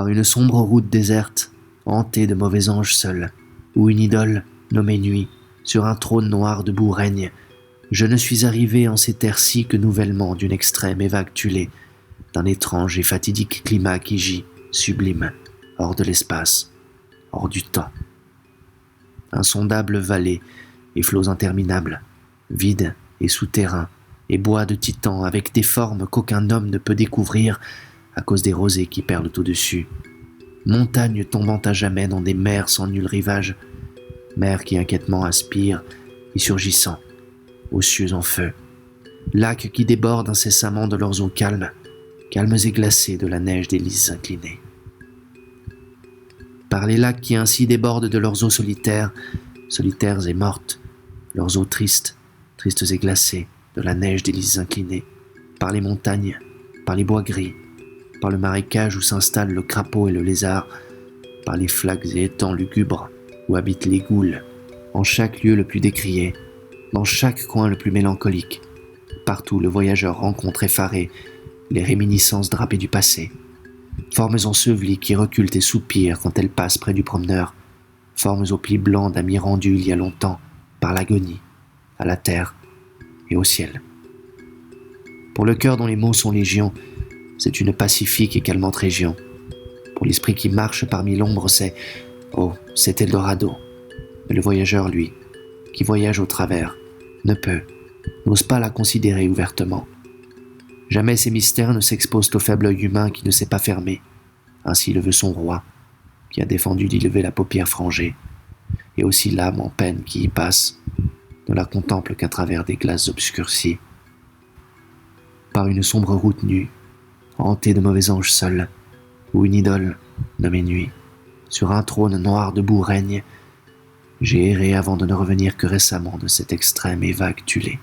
Par une sombre route déserte, hantée de mauvais anges seuls, où une idole, nommée Nuit, sur un trône noir debout règne, je ne suis arrivé en ces terres-ci que nouvellement d'une extrême et vague tuilée, d'un étrange et fatidique climat qui gît, sublime, hors de l'espace, hors du temps. Insondables vallées et flots interminables, vides et souterrains, et bois de titans avec des formes qu'aucun homme ne peut découvrir à cause des rosées qui perlent au-dessus. Montagnes tombant à jamais dans des mers sans nul rivage, mers qui inquiètement aspirent et surgissant, aux cieux en feu. Lacs qui débordent incessamment de leurs eaux calmes, calmes et glacées de la neige des lys inclinés. Par les lacs qui ainsi débordent de leurs eaux solitaires, solitaires et mortes, leurs eaux tristes, tristes et glacées de la neige des lys inclinés, par les montagnes, par les bois gris, par le marécage où s'installent le crapaud et le lézard, par les flaques et étangs lugubres où habitent les goules, en chaque lieu le plus décrié, dans chaque coin le plus mélancolique, partout le voyageur rencontre effaré les réminiscences drapées du passé, formes ensevelies qui reculent et soupirent quand elles passent près du promeneur, formes aux plis blancs d'amis rendus il y a longtemps par l'agonie, à la terre et au ciel. Pour le cœur dont les mots sont légion, c'est une pacifique et calmante région. Pour l'esprit qui marche parmi l'ombre, c'est Eldorado. Mais le voyageur, lui, qui voyage au travers, n'ose pas la considérer ouvertement. Jamais ces mystères ne s'exposent au faible œil humain qui ne sait pas fermer. Ainsi le veut son roi, qui a défendu d'y lever la paupière frangée, et aussi l'âme en peine qui y passe, ne la contemple qu'à travers des glaces obscurcies. Par une sombre route nue, hantée de mauvais anges seuls, où une idole, nommée Nuit, sur un trône noir debout règne, j'ai erré avant de ne revenir que récemment de cette extrême et vague tuilée.